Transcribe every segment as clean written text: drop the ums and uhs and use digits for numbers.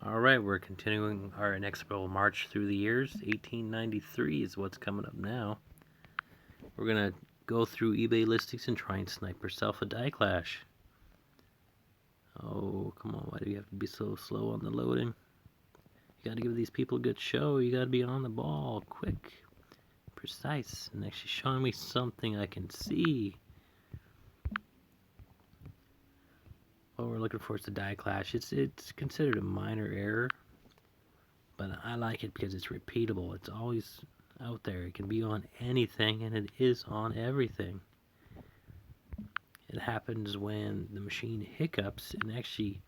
Alright, we're continuing our inexorable march through the years. 1893 is what's coming up now. We're going to go through eBay listings and try and snipe yourself a die clash. Oh, come on, why do you have to be so slow on the loading? You gotta give these people a good show. You gotta be on the ball, quick, precise, and actually showing me something I can see. What we're looking for is the die clash. It's considered a minor error, but I like it because it's repeatable. It's always out there. It can be on anything, and it is on everything. It happens when the machine hiccups and actually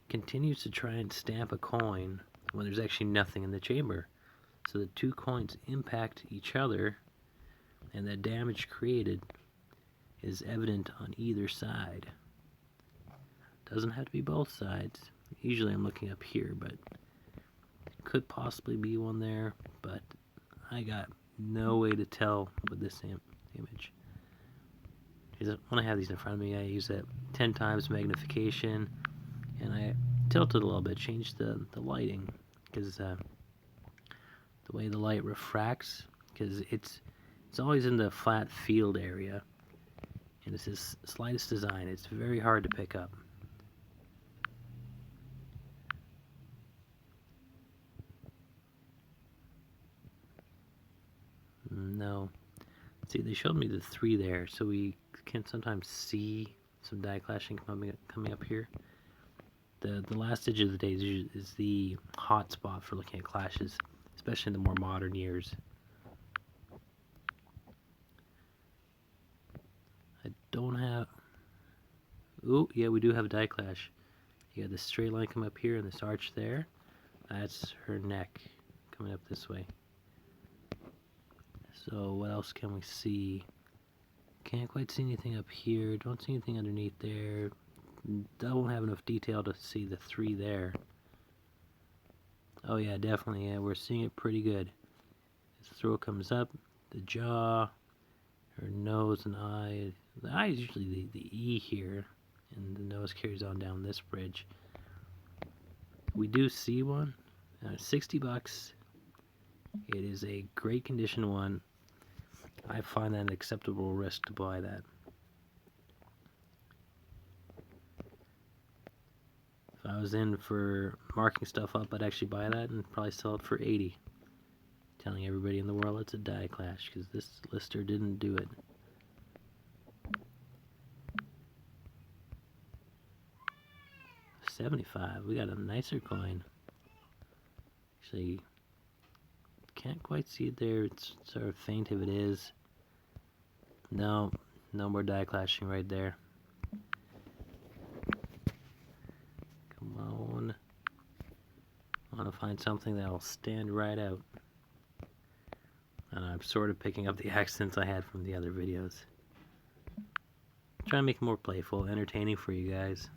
continues to try and stamp a coin when there's actually nothing in the chamber. So the two coins impact each other, and the damage created is evident on either side. Doesn't have to be both sides. Usually I'm looking up here, but could possibly be one there, but I got no way to tell with this image. When I have these in front of me, I use that 10 times magnification, and I tilt it a little bit, change the lighting, because the way the light refracts, because it's always in the flat field area, and it's this slightest design. It's very hard to pick up. No. See, they showed me the 3 there, so we can sometimes see some die clashing coming up here. The last digit of the day is the hot spot for looking at clashes, especially in the more modern years. I don't have... Ooh, yeah, we do have a die clash. You got this straight line come up here and this arch there. That's her neck coming up this way. So what else can we see? Can't quite see anything up here. Don't see anything underneath there. Don't have enough detail to see the 3 there. Oh yeah, definitely. Yeah, we're seeing it pretty good. His throat comes up, the jaw, her nose and eye. The eye is usually the E here, and the nose carries on down this bridge. We do see one. 60 bucks. It is a great condition one. I find that an acceptable risk to buy that. If I was in for marking stuff up, I'd actually buy that and probably sell it for 80. Telling everybody in the world it's a die clash, because this lister didn't do it. $75. We got a nicer coin. Actually, can't quite see it there. It's sort of faint if it is. No more die clashing right there. Come on. I want to find something that will stand right out. And I'm sort of picking up the accents I had from the other videos. Trying to make it more playful, entertaining for you guys.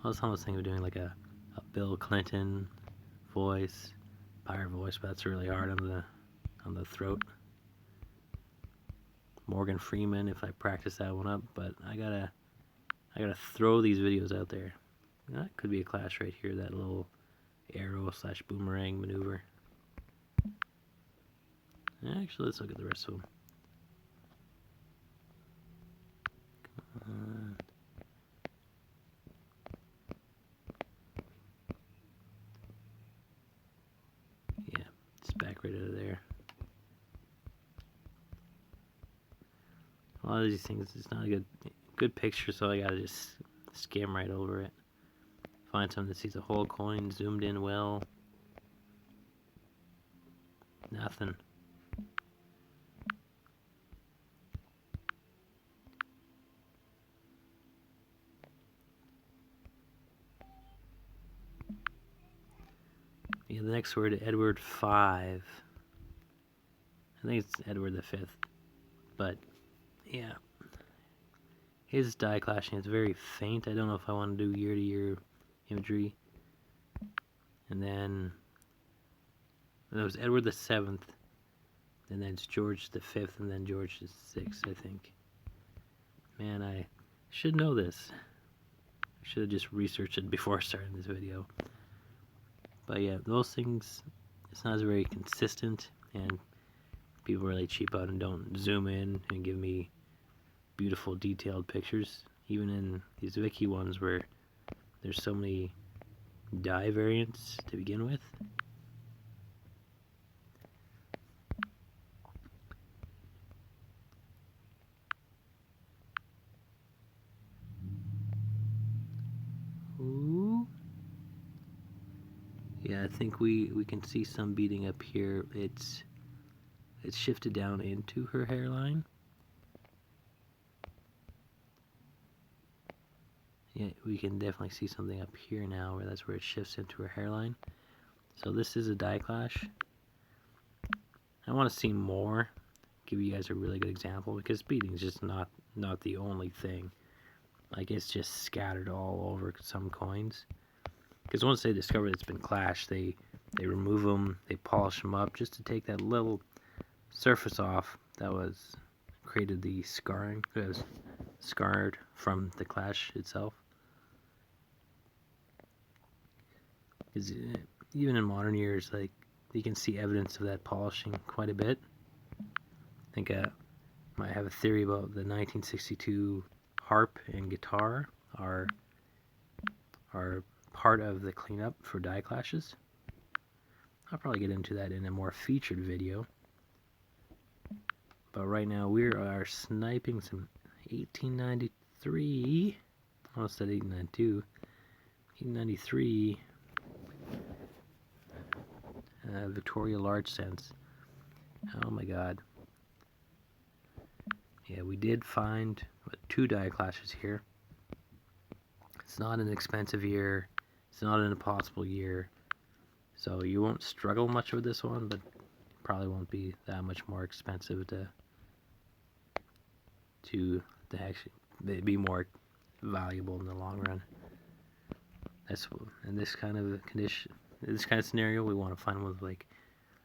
I was almost thinking of doing like a Bill Clinton voice, pirate voice, but that's really hard on the throat. Morgan Freeman, if I practice that one up, but I gotta throw these videos out there. That could be a clash right here, that little arrow / boomerang maneuver. Actually, let's look at the rest of them. Come on. Yeah, it's back right out of there. A lot of these things, it's not a good picture, so I gotta just skim right over it. Find something that sees the whole coin zoomed in well. Nothing. Yeah, the next word, Edward V. I think it's Edward V, but yeah. His die clashing is very faint. I don't know if I want to do year-to-year imagery. And then there was Edward VII, and then it's George V, and then George VI, I think. Man, I should know this. I should have just researched it before starting this video. But yeah, those things, it's not as very consistent, and people really cheap out and don't zoom in and give me beautiful detailed pictures. Even in these Viki ones where there's so many dye variants to begin with. Ooh. Yeah, I think we can see some beading up here. It's shifted down into her hairline. Yeah, we can definitely see something up here now where that's where it shifts into her hairline. So this is a dye clash. I want to see more, give you guys a really good example, because beading is just not the only thing. Like, it's just scattered all over some coins. Because once they discover it's been clashed, they remove them, they polish them up just to take that little surface off that was created the scarring, that was scarred from the clash itself. Because even in modern years, like, you can see evidence of that polishing quite a bit. I think I might have a theory about the 1962 harp and guitar are part of the cleanup for dye clashes. I'll probably get into that in a more featured video. But right now we are sniping some 1893, almost said 1892, 1893 Victoria large cents. Oh my god. Yeah, we did find 2 dye clashes here. It's not an expensive year. It's not an impossible year. So you won't struggle much with this one, but probably won't be that much more expensive to actually be more valuable in the long run. That's in this kind of condition, this kind of scenario, we want to find one with like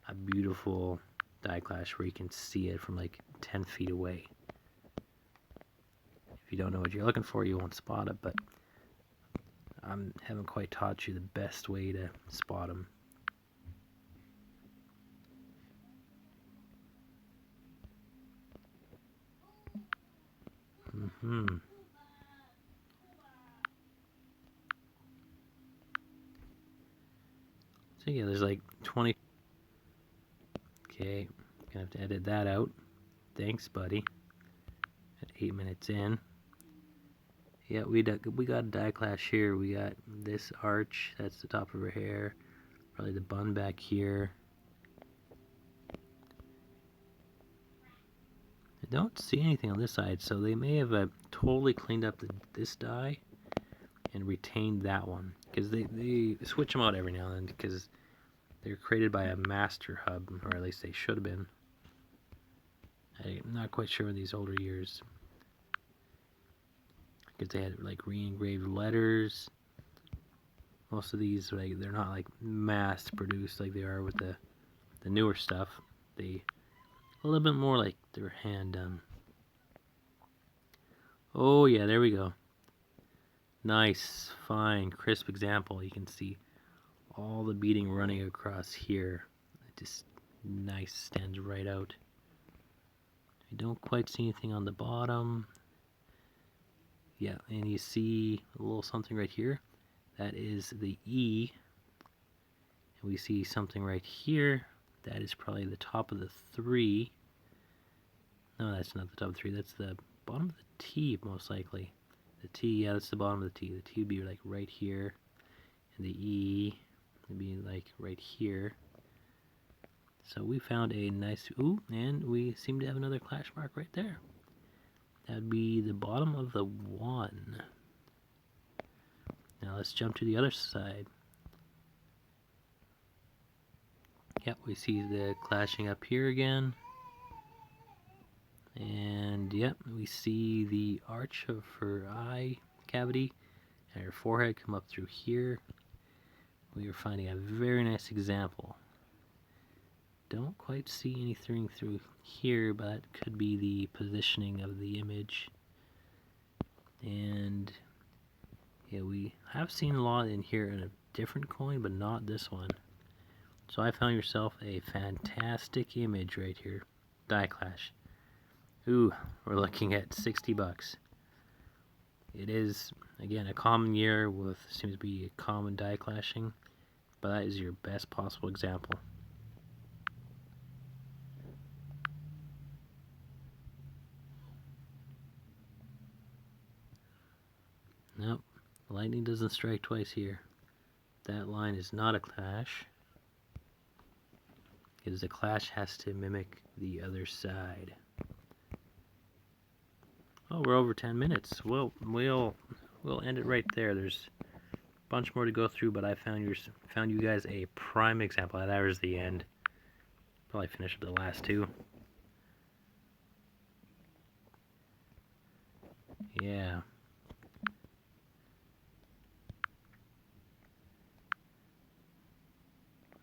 a beautiful dye clash where you can see it from like 10 feet away. If you don't know what you're looking for, you won't spot it, but I haven't quite taught you the best way to spot them. So yeah, there's like 20. Okay, gonna have to edit that out. Thanks, buddy. At 8 minutes in. Yeah, we got a dye clash here. We got this arch, that's the top of her hair. Probably the bun back here. I don't see anything on this side, so they may have totally cleaned up this dye and retained that one. Because they switch them out every now and then because they're created by a master hub, or at least they should have been. I'm not quite sure in these older years. Because they had like re-engraved letters. Most of these, like, they're not like mass produced like they are with the newer stuff. They a little bit more like they're hand done. Oh yeah, there we go. Nice, fine, crisp example. You can see all the beading running across here. It just nice, stands right out. I don't quite see anything on the bottom. Yeah, and you see a little something right here. That is the E. And we see something right here. That is probably the top of the 3. No, that's not the top of the 3. That's the bottom of the T, most likely. The T, yeah, that's the bottom of the T. The T would be like right here. And the E would be like right here. So we found a nice, ooh, and we seem to have another clash mark right there. That would be the bottom of the 1. Now let's jump to the other side. Yep, we see the clashing up here again. And yep, we see the arch of her eye cavity and her forehead come up through here. We are finding a very nice example. Don't quite see anything through here, but that could be the positioning of the image. And yeah, we have seen a lot in here in a different coin, but not this one. So I found yourself a fantastic image right here. Die Clash. Ooh, we're looking at 60 bucks. It is, again, a common year with, seems to be a common die clashing, but that is your best possible example. Nope, lightning doesn't strike twice here. That line is not a clash, because the clash has to mimic the other side. Oh, we're over 10 minutes. Well, we'll end it right there. There's a bunch more to go through, but I found you guys a prime example. That was the end. Probably finish up the last two. Yeah.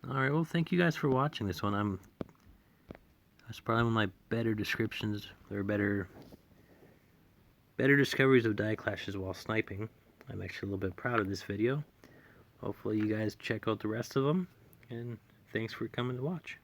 Alright, well, thank you guys for watching this one. That's probably one of my better descriptions, or better discoveries of die clashes while sniping. I'm actually a little bit proud of this video. Hopefully you guys check out the rest of them, and thanks for coming to watch.